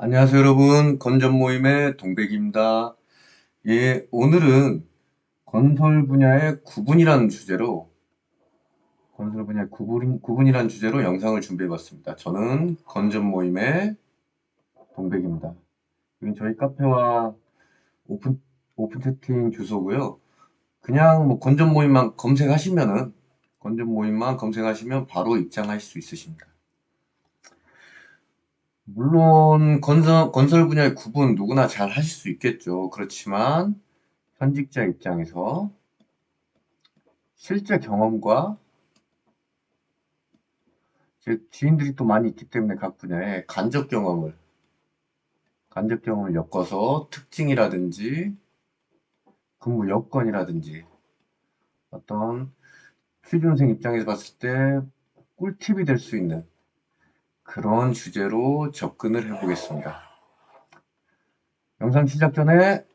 안녕하세요, 여러분. 건전 모임의 동백입니다. 예, 오늘은 건설 분야의 구분이라는 주제로, 건설 분야의 구분이라는 주제로 영상을 준비해 봤습니다. 저는 건전 모임의 동백입니다. 여기 저희 카페와 오픈, 오픈 채팅 주소고요. 그냥 뭐 건전 모임만 검색하시면 바로 입장하실 수 있으십니다. 물론 건설 분야의 구분 누구나 잘 하실 수 있겠죠. 그렇지만 현직자 입장에서 실제 경험과 제 지인들이 또 많이 있기 때문에 각 분야에 간접 경험을 엮어서 특징이라든지 근무 여건이라든지 어떤 취준생 입장에서 봤을 때 꿀팁이 될 수 있는 그런 주제로 접근을 해보겠습니다. 영상 시작 전에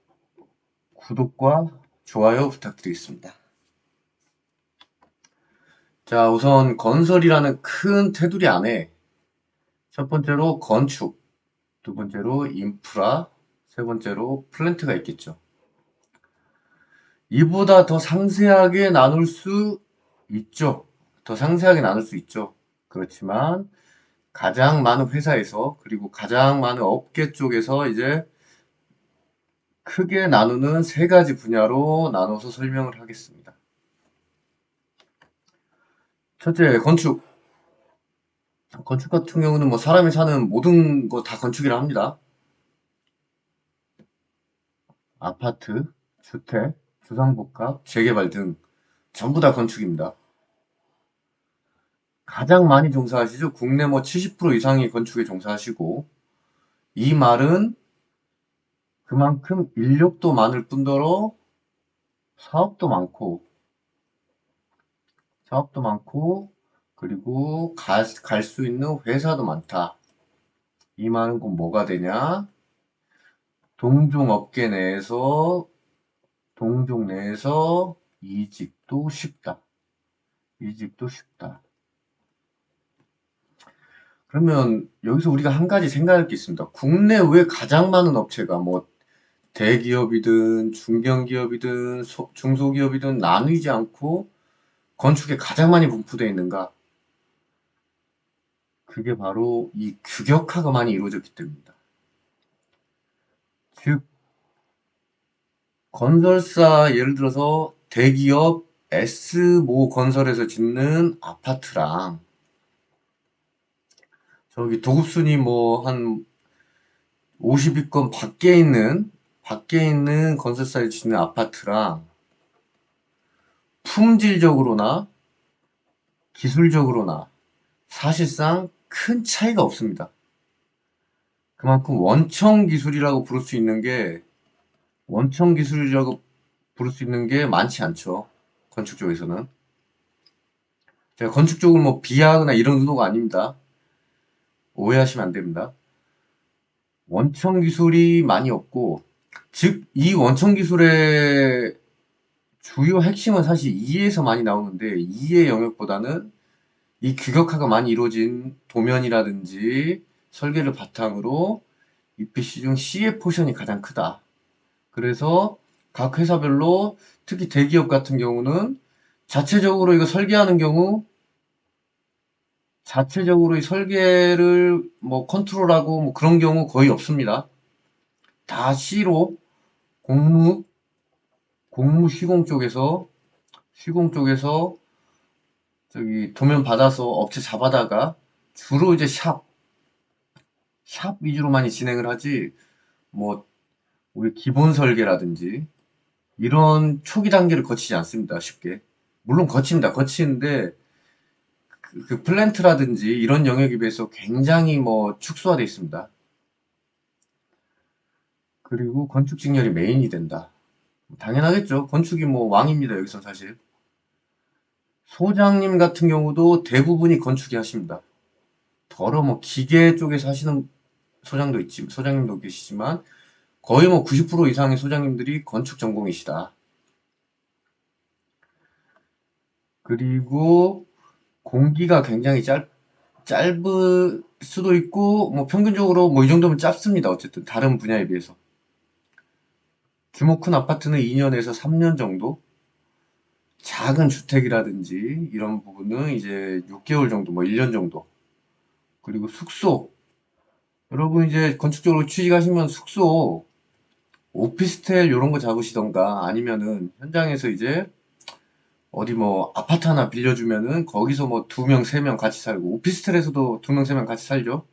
구독과 좋아요 부탁드리겠습니다. 자, 우선 건설이라는 큰 테두리 안에 첫 번째로 건축, 두 번째로 인프라, 세 번째로 플랜트가 있겠죠. 이보다 더 상세하게 나눌 수 있죠. 더 상세하게 나눌 수 있죠. 그렇지만 가장 많은 회사에서 그리고 가장 많은 업계 쪽에서 이제 크게 나누는 세 가지 분야로 나눠서 설명을 하겠습니다. 첫째, 건축. 건축 같은 경우는 뭐 사람이 사는 모든 거 다 건축이라 합니다. 아파트, 주택, 주상복합, 재개발 등 전부 다 건축입니다. 가장 많이 종사하시죠. 국내 뭐 70% 이상이 건축에 종사하시고, 이 말은 그만큼 인력도 많을 뿐더러 사업도 많고, 사업도 많고, 그리고 갈 수 있는 회사도 많다. 이 말은 곧 뭐가 되냐? 동종업계 내에서, 동종 내에서 이직도 쉽다. 이직도 쉽다. 그러면 여기서 우리가 한 가지 생각할 게 있습니다. 국내외 가장 많은 업체가 뭐 대기업이든 중견기업이든 중소기업이든 나누지 않고 건축에 가장 많이 분포되어 있는가? 그게 바로 이 규격화가 많이 이루어졌기 때문입니다. 즉, 건설사 예를 들어서 대기업 S모 건설에서 짓는 아파트랑 저기 도급순이 뭐 한 50위권 밖에 있는 건설사에 짓는 아파트랑 품질적으로나 기술적으로나 사실상 큰 차이가 없습니다. 그만큼 원청 기술이라고 부를 수 있는 게 많지 않죠. 건축 쪽에서는. 제가 건축 쪽을 뭐 비하하거나 이런 의도가 아닙니다. 오해하시면 안 됩니다. 원청 기술이 많이 없고, 즉, 이 원청 기술의 주요 핵심은 사실 이에서 많이 나오는데, 이의 영역보다는 이 규격화가 많이 이루어진 도면이라든지 설계를 바탕으로 EPC 중 C의 포션이 가장 크다. 그래서 각 회사별로 특히 대기업 같은 경우는 자체적으로 이거 설계하는 경우 자체적으로 이 설계를 뭐 컨트롤하고 뭐 그런 경우 거의 없습니다. 다 C로 공무 시공 쪽에서 저기 도면 받아서 업체 잡아다가 주로 이제 샵 위주로 많이 진행을 하지 뭐 우리 기본 설계라든지 이런 초기 단계를 거치지 않습니다. 쉽게. 물론 거칩니다. 거치는데 그 플랜트라든지 이런 영역에 비해서 굉장히 뭐 축소화되어 있습니다. 그리고 건축 직렬이 메인이 된다. 당연하겠죠. 건축이 뭐 왕입니다. 여기선 사실. 소장님 같은 경우도 대부분이 건축이 하십니다. 더러 뭐 기계 쪽에서 하시는 소장님도 계시지만 거의 뭐 90% 이상의 소장님들이 건축 전공이시다. 그리고 공기가 굉장히 짧을 수도 있고, 뭐 평균적으로 뭐 이 정도면 짧습니다. 어쨌든 다른 분야에 비해서. 규모 큰 아파트는 2년에서 3년 정도, 작은 주택이라든지 이런 부분은 이제 6개월 정도, 뭐 1년 정도. 그리고 숙소. 여러분 이제 건축적으로 취직하시면 숙소, 오피스텔 이런 거 잡으시던가 아니면은 현장에서 이제 어디 뭐 아파트 하나 빌려주면은 거기서 뭐 두 명, 세 명 같이 살고 오피스텔에서도 두 명, 세 명 같이 살죠.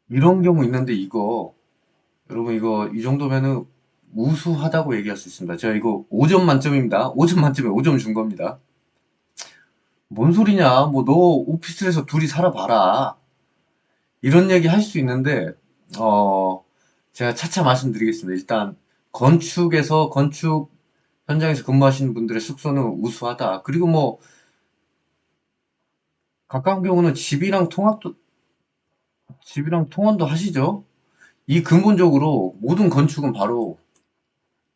이런 경우 있는데 이거 여러분 이거 이 정도면은 우수하다고 얘기할 수 있습니다. 제가 이거 5점 만점입니다. 5점 만점에 5점 준 겁니다. 뭔 소리냐? 뭐 너 오피스텔에서 둘이 살아봐라. 이런 얘기 할 수 있는데 어 제가 차차 말씀드리겠습니다. 일단 건축 현장에서 근무하시는 분들의 숙소는 우수하다. 그리고 뭐 가까운 경우는 집이랑 통원도 하시죠. 이 근본적으로 모든 건축은 바로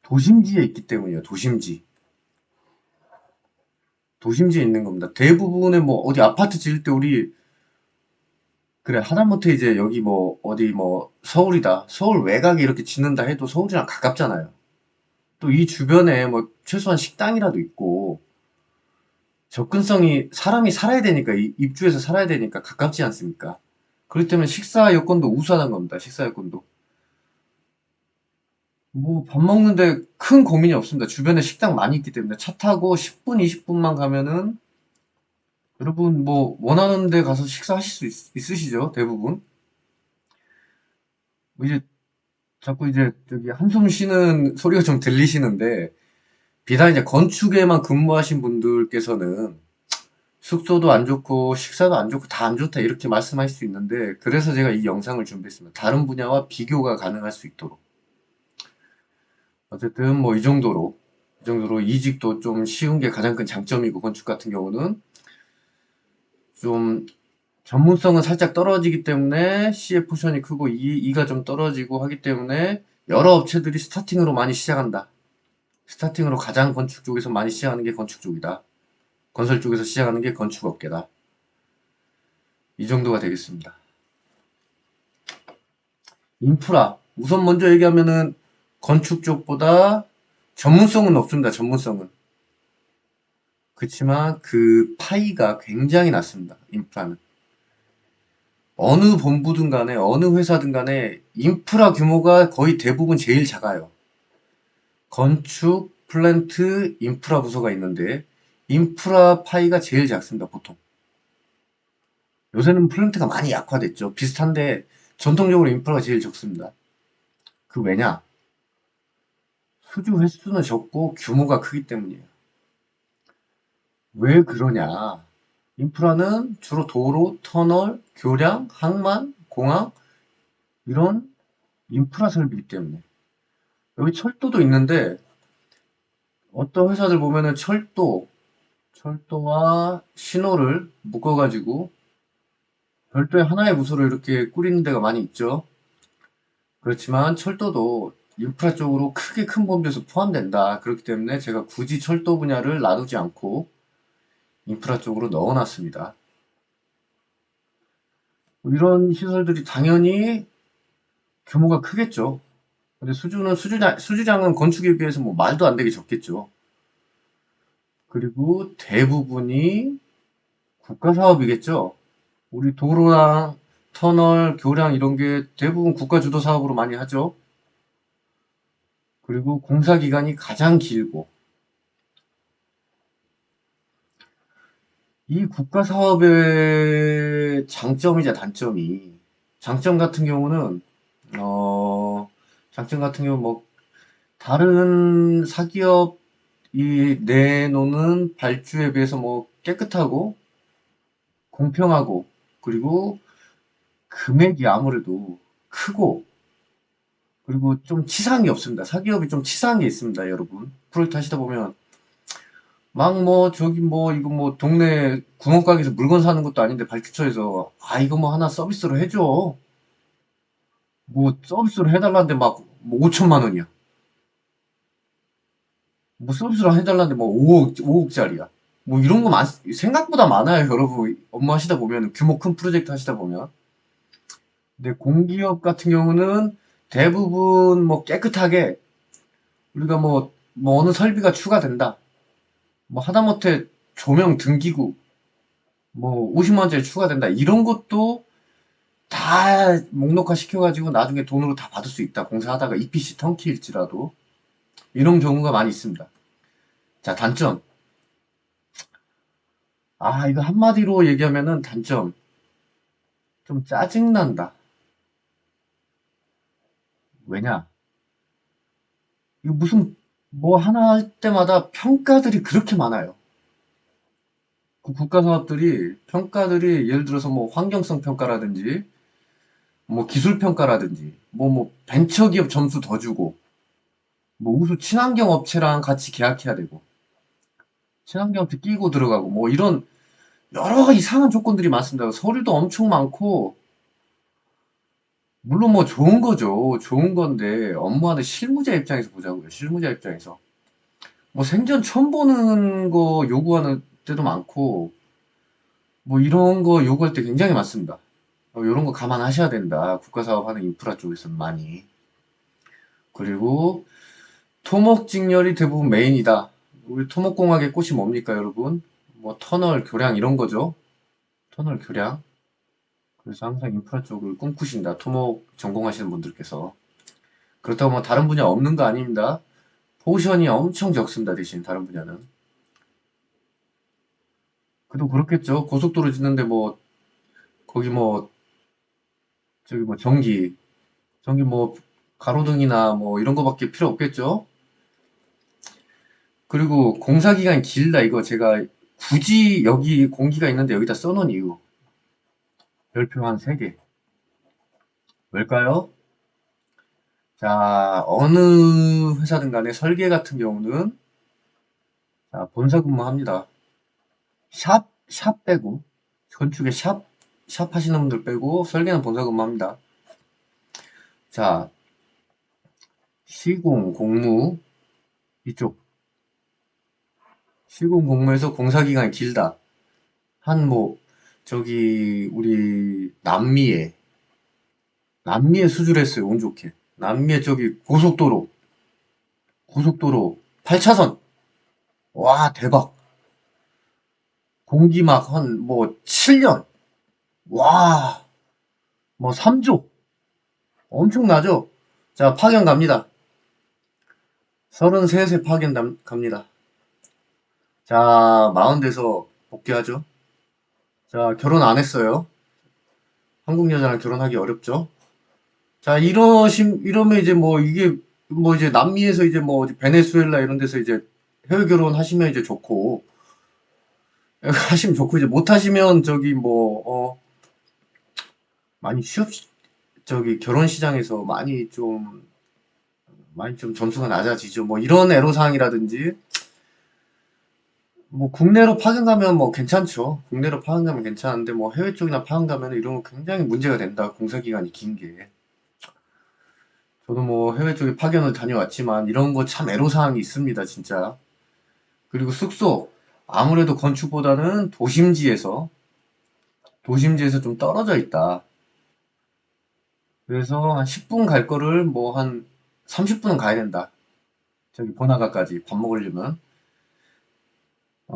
도심지에 있기 때문이에요. 도심지에 있는 겁니다. 대부분의 뭐 어디 아파트 지을 때 우리 그래 하다못해 이제 여기 뭐 어디 뭐 서울이다. 서울 외곽에 이렇게 짓는다 해도 서울이랑 가깝잖아요. 또 이 주변에 뭐 최소한 식당이라도 있고 접근성이 사람이 살아야 되니까 입주해서 살아야 되니까 가깝지 않습니까? 그렇기 때문에 식사 여건도 우수하다는 겁니다. 식사 여건도. 뭐 밥 먹는데 큰 고민이 없습니다. 주변에 식당 많이 있기 때문에 차 타고 10분, 20분만 가면은 여러분 뭐 원하는 데 가서 식사하실 수 있으시죠? 대부분. 뭐 이제 자꾸 이제 저기 한숨 쉬는 소리가 좀 들리시는데 비단 이제 건축에만 근무하신 분들께서는 숙소도 안 좋고 식사도 안 좋고 다 안 좋다 이렇게 말씀하실 수 있는데 그래서 제가 이 영상을 준비했습니다. 다른 분야와 비교가 가능할 수 있도록. 어쨌든 뭐 이 정도로 이직도 좀 쉬운 게 가장 큰 장점이고 건축 같은 경우는 좀 전문성은 살짝 떨어지기 때문에 C의 포션이 크고 E가 좀 떨어지고 하기 때문에 여러 업체들이 스타팅으로 많이 시작한다. 스타팅으로 가장 건축 쪽에서 많이 시작하는 게 건축 쪽이다. 건설 쪽에서 시작하는 게 건축 업계다. 이 정도가 되겠습니다. 인프라. 우선 먼저 얘기하면은 건축 쪽보다 전문성은 없습니다. 전문성은. 그렇지만 그 파이가 굉장히 낮습니다. 인프라는. 어느 본부든 간에 어느 회사든 간에 인프라 규모가 거의 대부분 제일 작아요. 건축, 플랜트, 인프라 부서가 있는데 인프라 파이가 제일 작습니다. 보통. 요새는 플랜트가 많이 약화됐죠. 비슷한데 전통적으로 인프라가 제일 적습니다. 그 왜냐? 수주 횟수는 적고 규모가 크기 때문이에요. 왜 그러냐? 인프라는 주로 도로, 터널, 교량, 항만, 공항 이런 인프라 설비이기 때문에 여기 철도도 있는데 어떤 회사들 보면은 철도와 신호를 묶어가지고 별도의 하나의 부서로 이렇게 꾸리는 데가 많이 있죠. 그렇지만 철도도 인프라 쪽으로 크게 큰 범주에서 포함된다. 그렇기 때문에 제가 굳이 철도 분야를 놔두지 않고 인프라 쪽으로 넣어놨습니다. 이런 시설들이 당연히 규모가 크겠죠. 근데 수주장은 건축에 비해서 뭐 말도 안 되게 적겠죠. 그리고 대부분이 국가 사업이겠죠. 우리 도로랑 터널, 교량 이런 게 대부분 국가 주도 사업으로 많이 하죠. 그리고 공사 기간이 가장 길고 이 국가 사업의 장점이자 단점이 장점 같은 경우는 어 장점 같은 경우 뭐 다른 사기업이 내놓는 발주에 비해서 뭐 깨끗하고 공평하고 그리고 금액이 아무래도 크고 그리고 좀 치사한 게 없습니다. 사기업이 좀 치사한 게 있습니다, 여러분. 프로젝트 하시다 보면 막 뭐 저기 뭐 이거 뭐 동네 구멍가게에서 물건 사는 것도 아닌데 발주처에서 아 이거 뭐 하나 서비스로 해줘. 뭐 서비스로 해달라는데 막 뭐 5천만 원이야. 뭐 서비스로 해달라는데 뭐 5억짜리야. 뭐 이런 거 생각보다 많아요, 여러분. 업무 하시다 보면, 규모 큰 프로젝트 하시다 보면. 근데 공기업 같은 경우는 대부분 뭐 깨끗하게 우리가 뭐 어느 설비가 추가된다. 뭐 하다못해 조명 등기구 뭐 50만 원짜리 추가된다. 이런 것도 다 목록화 시켜가지고 나중에 돈으로 다 받을 수 있다. 공사하다가 EPC 턴키일지라도 이런 경우가 많이 있습니다. 자, 단점. 이거 한마디로 얘기하면은 단점. 좀 짜증난다. 왜냐? 이거 무슨 뭐 하나 할 때마다 평가들이 그렇게 많아요. 그 국가 사업들이 평가들이 예를 들어서 뭐 환경성 평가라든지 뭐 기술 평가라든지 뭐 벤처기업 점수 더 주고 뭐 우수 친환경 업체랑 같이 계약해야 되고 친환경 업체 끼고 들어가고 뭐 이런 여러 이상한 조건들이 많습니다. 서류도 엄청 많고 물론 뭐 좋은 거죠. 좋은 건데 업무하는 실무자 입장에서 보자고요. 실무자 입장에서 뭐 생전 처음 보는 거 요구하는 때도 많고 뭐 이런 거 요구할 때 굉장히 많습니다. 이런 거 감안하셔야 된다. 국가 사업하는 인프라 쪽에서는 많이. 그리고 토목직렬이 대부분 메인이다. 우리 토목공학의 꽃이 뭡니까, 여러분? 뭐 터널, 교량 이런 거죠. 터널, 교량. 그래서 항상 인프라 쪽을 꿈꾸신다. 토목 전공하시는 분들께서. 그렇다고 뭐 다른 분야 없는 거 아닙니다. 포션이 엄청 적습니다. 대신 다른 분야는. 그래도 그렇겠죠. 고속도로 짓는데 뭐 거기 뭐 저기 뭐 전기 뭐 가로등이나 뭐 이런 거밖에 필요 없겠죠. 그리고 공사 기간이 길다. 이거 제가 굳이 여기 공기가 있는데 여기다 써놓은 이유. 별표 한 3개. 뭘까요? 자, 어느 회사든 간에 설계 같은 경우는 자, 본사 근무합니다. 샵 빼고 건축에 샵 하시는 분들 빼고 설계는 본사 근무합니다. 자, 시공, 공무 이쪽 시공 공무에서 공사 기간이 길다. 한 뭐 저기 우리 남미에 수주했어요. 운 좋게. 남미에 저기 고속도로 8차선. 와, 대박. 공기 막 한 뭐 7년. 와, 뭐 3조. 엄청나죠? 자, 파견 갑니다. 33세 파견 갑니다. 자, 40대에서 복귀하죠. 자, 결혼 안 했어요. 한국 여자랑 결혼하기 어렵죠. 자, 이러면 이제 뭐 이게 뭐 이제 남미에서 이제 뭐 베네수엘라 이런 데서 이제 해외 결혼 하시면 이제 좋고, 하시면 좋고, 이제 못 하시면 저기 뭐, 많이 저기 결혼 시장에서 많이 좀 점수가 낮아지죠. 뭐 이런 애로사항이라든지, 뭐 국내로 파견 가면 뭐 괜찮죠. 국내로 파견 가면 괜찮은데 뭐 해외 쪽이나 파견 가면 이런 거 굉장히 문제가 된다. 공사 기간이 긴 게. 저도 뭐 해외 쪽에 파견을 다녀왔지만 이런 거 참 애로사항이 있습니다, 진짜. 그리고 숙소. 아무래도 건축보다는 도심지에서 좀 떨어져 있다. 그래서 한 10분 갈 거를 뭐 한 30분은 가야 된다. 저기 번화가까지 밥 먹으려면,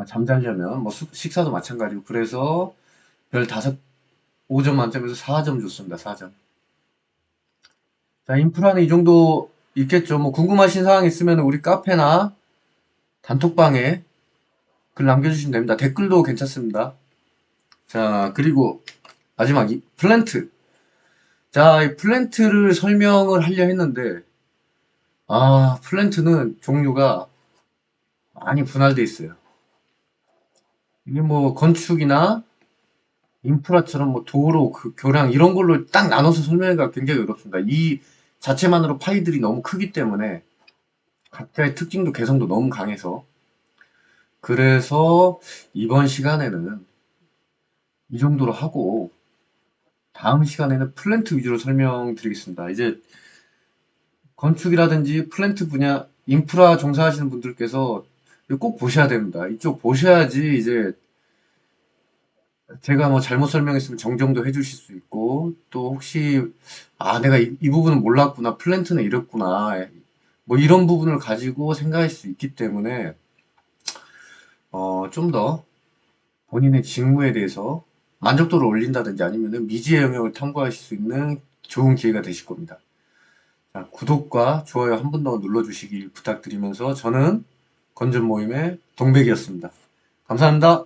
잠자려면, 뭐 식사도 마찬가지고. 그래서 별 5점 만점에서 4점 줬습니다. 4점. 자, 인프라는 이 정도 있겠죠. 뭐 궁금하신 사항 있으면 우리 카페나 단톡방에 글 남겨주시면 됩니다. 댓글도 괜찮습니다. 자, 그리고 마지막 이 플랜트. 자, 이 플랜트를 설명을 하려 했는데, 플랜트는 종류가 많이 분할돼 있어요. 이게 뭐 건축이나 인프라처럼 뭐 도로, 교량 이런 걸로 딱 나눠서 설명하기가 굉장히 어렵습니다. 이 자체만으로 파이들이 너무 크기 때문에 각자의 특징도 개성도 너무 강해서 그래서 이번 시간에는 이 정도로 하고 다음 시간에는 플랜트 위주로 설명드리겠습니다. 이제 건축이라든지 플랜트 분야, 인프라 종사하시는 분들께서 이거 꼭 보셔야 됩니다. 이쪽 보셔야지 이제 제가 뭐 잘못 설명했으면 정정도 해주실 수 있고, 또 혹시, 아, 내가 이 부분은 몰랐구나, 플랜트는 이랬구나, 뭐 이런 부분을 가지고 생각할 수 있기 때문에, 좀 더 본인의 직무에 대해서 만족도를 올린다든지 아니면은 미지의 영역을 탐구하실 수 있는 좋은 기회가 되실 겁니다. 자, 구독과 좋아요 한 번 더 눌러주시길 부탁드리면서 저는 건전 모임의 동백이었습니다. 감사합니다.